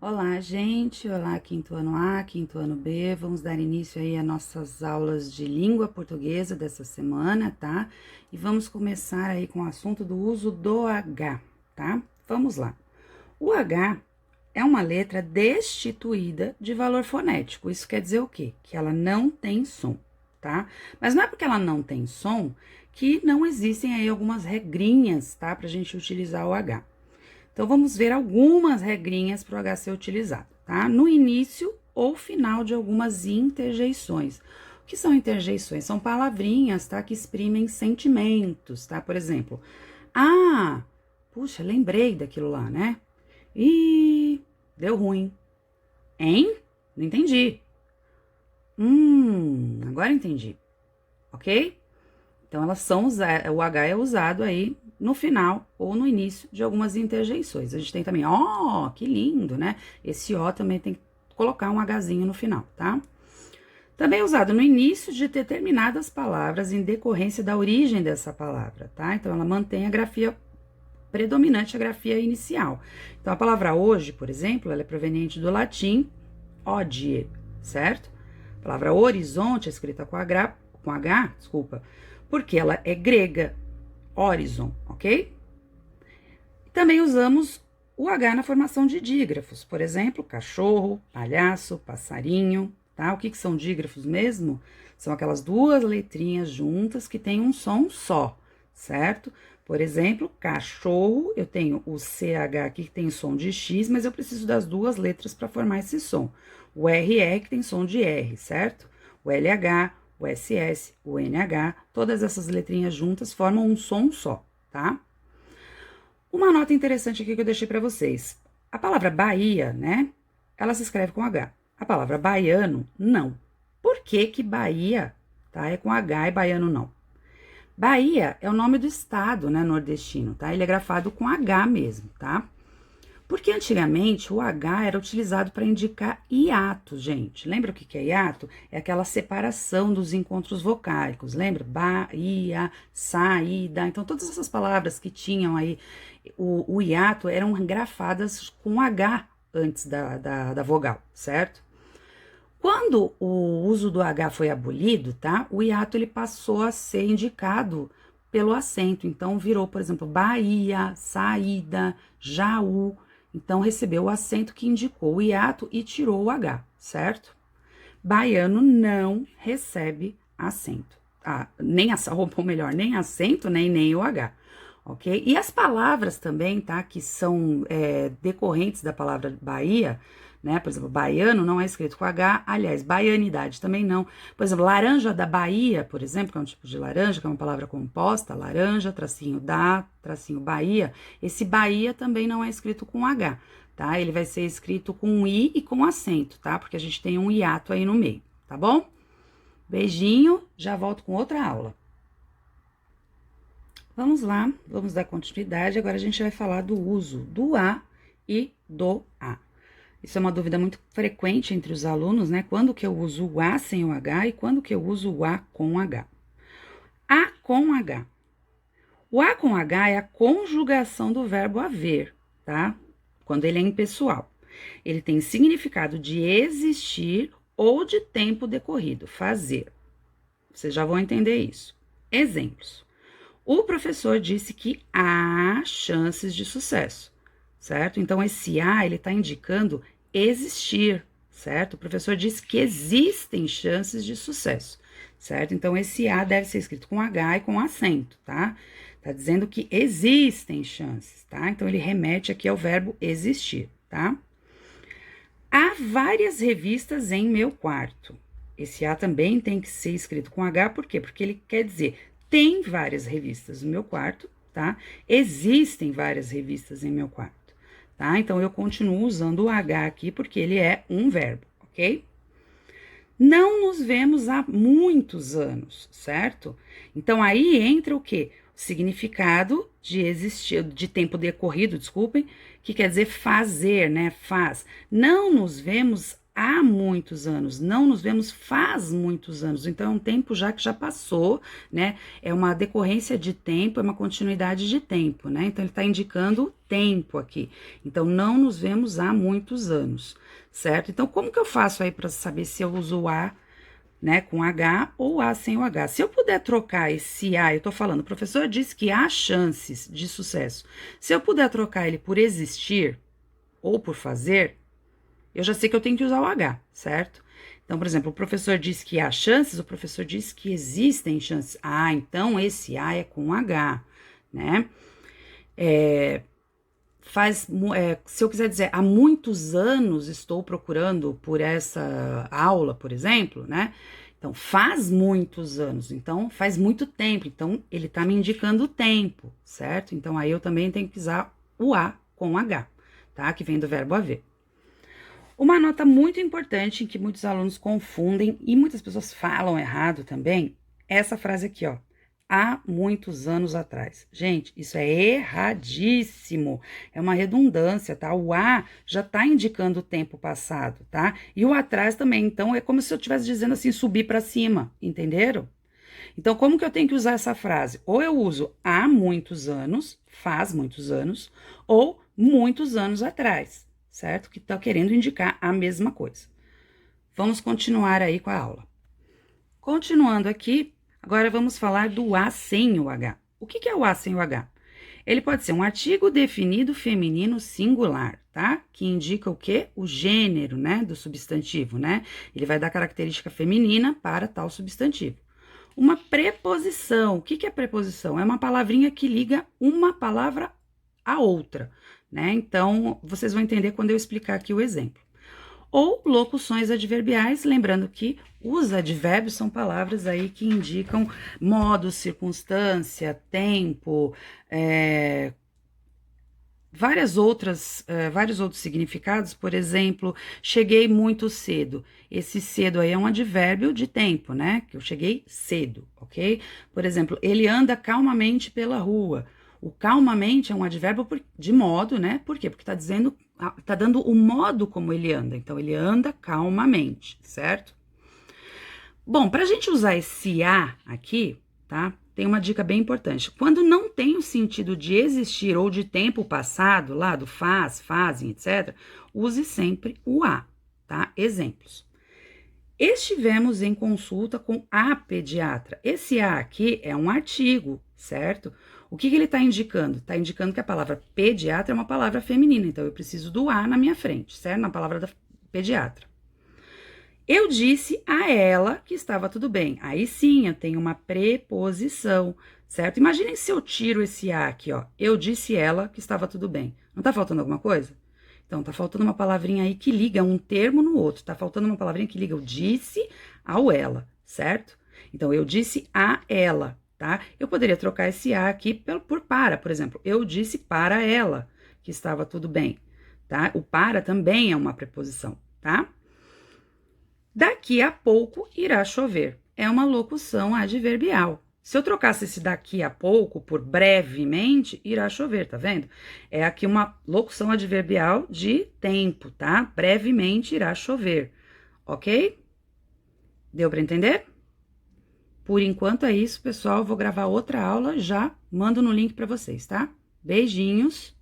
Olá, gente! Olá, quinto ano A, quinto ano B. Vamos dar início aí às nossas aulas de língua portuguesa dessa semana, tá? E vamos começar aí com o assunto do uso do H, tá? Vamos lá. O H é uma letra destituída de valor fonético. Isso quer dizer o quê? Que ela não tem som, tá? Mas não é porque ela não tem som que não existem aí algumas regrinhas, tá? Pra gente utilizar o H. Então, vamos ver algumas regrinhas para o H ser utilizado, tá? No início ou final de algumas interjeições. O que são interjeições? São palavrinhas, tá? Que exprimem sentimentos, tá? Por exemplo, puxa, lembrei daquilo lá, né? Ih, deu ruim. Hein? Não entendi. Agora entendi, ok? Então, elas são o H é usado aí no final ou no início de algumas interjeições. A gente tem também, ó, que lindo, né? Esse ó também tem que colocar um Hzinho no final, tá? Também é usado no início de determinadas palavras em decorrência da origem dessa palavra, tá? Então, ela mantém a grafia predominante, a grafia inicial. Então, a palavra hoje, por exemplo, ela é proveniente do latim hodie, certo? A palavra horizonte é escrita com H, desculpa, porque ela é grega, horizon, ok? Também usamos o H na formação de dígrafos, por exemplo, cachorro, palhaço, passarinho, tá? O que são dígrafos mesmo? São aquelas duas letrinhas juntas que têm um som só, certo? Por exemplo, cachorro, eu tenho o CH aqui que tem som de X, mas eu preciso das duas letras para formar esse som. O RR que tem som de R, certo? O LH, o SS, o NH, todas essas letrinhas juntas formam um som só, tá? Uma nota interessante aqui que eu deixei para vocês. A palavra Bahia, né? Ela se escreve com H. A palavra baiano, não. Por que que Bahia, tá? É com H e baiano não? Bahia é o nome do estado, né, nordestino, tá? Ele é grafado com H mesmo, tá? Porque antigamente o H era utilizado para indicar hiato, gente. Lembra o que é hiato? É aquela separação dos encontros vocálicos. Lembra? Bahia, saída. Então, todas essas palavras que tinham aí o hiato eram grafadas com H antes da vogal, certo? Quando o uso do H foi abolido, tá? O hiato ele passou a ser indicado pelo acento. Então, virou, por exemplo, Bahia, saída, Jaú. Então, recebeu o acento que indicou o hiato e tirou o H, certo? Baiano não recebe acento. Ou melhor, nem acento, nem o H, ok? E as palavras também, tá? Que são decorrentes da palavra Bahia, né? Por exemplo, baiano não é escrito com H, aliás, baianidade também não. Por exemplo, laranja da Bahia, por exemplo, que é um tipo de laranja, que é uma palavra composta, laranja, tracinho da, tracinho Bahia. Esse Bahia também não é escrito com H, tá? Ele vai ser escrito com um I e com acento, tá? Porque a gente tem um hiato aí no meio, tá bom? Beijinho, já volto com outra aula. Vamos lá, vamos dar continuidade. Agora a gente vai falar do uso do A e do A. Isso é uma dúvida muito frequente entre os alunos, né? Quando que eu uso o A sem o H e quando que eu uso o A com H. A com H. O A com H é a conjugação do verbo haver, tá? Quando ele é impessoal. Ele tem significado de existir ou de tempo decorrido, fazer. Vocês já vão entender isso. Exemplos. O professor disse que há chances de sucesso, certo? Então, esse há, ele está indicando existir, certo? O professor disse que existem chances de sucesso, certo? Então, esse há deve ser escrito com H e com acento, tá? Tá dizendo que existem chances, tá? Então, ele remete aqui ao verbo existir, tá? Há várias revistas em meu quarto. Esse A também tem que ser escrito com H, por quê? Porque ele quer dizer, tem várias revistas no meu quarto, tá? Existem várias revistas em meu quarto, tá? Então, eu continuo usando o H aqui, porque ele é um verbo, ok? Não nos vemos há muitos anos, certo? Então, aí entra o quê? O significado de existir, de tempo decorrido, desculpem, que quer dizer fazer, né? Faz. Não nos vemos há muitos anos, não nos vemos faz muitos anos, então é um tempo já que já passou, né? É uma decorrência de tempo, é uma continuidade de tempo, né? Então ele está indicando tempo aqui. Então não nos vemos há muitos anos, certo? Então como que eu faço aí para saber se eu uso o a, né, com H ou A sem o H? Se eu puder trocar esse A, eu tô falando, o professor disse que há chances de sucesso. Se eu puder trocar ele por existir ou por fazer, eu já sei que eu tenho que usar o H, certo? Então, por exemplo, o professor diz que há chances, o professor diz que existem chances. Ah, então esse A é com H, né? Se eu quiser dizer, há muitos anos estou procurando por essa aula, por exemplo, né? Então, faz muitos anos, então faz muito tempo, então ele tá me indicando o tempo, certo? Então, aí eu também tenho que usar o A com H, tá? Que vem do verbo haver. Uma nota muito importante que muitos alunos confundem e muitas pessoas falam errado também, é essa frase aqui, ó. Há muitos anos atrás. Gente, isso é erradíssimo. É uma redundância, tá? O há já tá indicando o tempo passado, tá? E o atrás também. Então, é como se eu estivesse dizendo assim, subir para cima, entenderam? Então, como que eu tenho que usar essa frase? Ou eu uso há muitos anos, faz muitos anos, ou muitos anos atrás, certo? Que tá querendo indicar a mesma coisa. Vamos continuar aí com a aula. Continuando aqui, agora vamos falar do A sem o H. O que é o A sem o H? Ele pode ser um artigo definido feminino singular, tá? Que indica o quê? O gênero, né? Do substantivo, né? Ele vai dar característica feminina para tal substantivo. Uma preposição. O que é preposição? É uma palavrinha que liga uma palavra à outra, né? Então, vocês vão entender quando eu explicar aqui o exemplo. Ou locuções adverbiais, lembrando que os advérbios são palavras aí que indicam modo, circunstância, tempo, vários outros significados. Por exemplo, cheguei muito cedo. Esse cedo aí é um advérbio de tempo, né? Que eu cheguei cedo, ok? Por exemplo, ele anda calmamente pela rua. O calmamente é um advérbio de modo, né? Por quê? Porque tá dando o modo como ele anda. Então, ele anda calmamente, certo? Bom, para a gente usar esse a aqui, tá? Tem uma dica bem importante. Quando não tem o sentido de existir ou de tempo passado, lá do faz, fazem, etc., use sempre o a, tá? Exemplos. Estivemos em consulta com a pediatra. Esse a aqui é um artigo, certo? O que ele está indicando? Está indicando que a palavra pediatra é uma palavra feminina, então eu preciso do a na minha frente, certo? Na palavra da pediatra. Eu disse a ela que estava tudo bem. Aí sim, eu tenho uma preposição, certo? Imaginem se eu tiro esse a aqui, ó. Eu disse ela que estava tudo bem. Não tá faltando alguma coisa? Então, tá faltando uma palavrinha aí que liga um termo no outro. Tá faltando uma palavrinha que liga o disse ao ela, certo? Então, eu disse a ela, tá? Eu poderia trocar esse a aqui por para, por exemplo. Eu disse para ela que estava tudo bem, tá? O para também é uma preposição, tá? Daqui a pouco irá chover. É uma locução adverbial. Se eu trocasse esse daqui a pouco por brevemente, irá chover, tá vendo? É aqui uma locução adverbial de tempo, tá? Brevemente irá chover, ok? Deu para entender? Por enquanto é isso, pessoal. Vou gravar outra aula, já mando no link para vocês, tá? Beijinhos!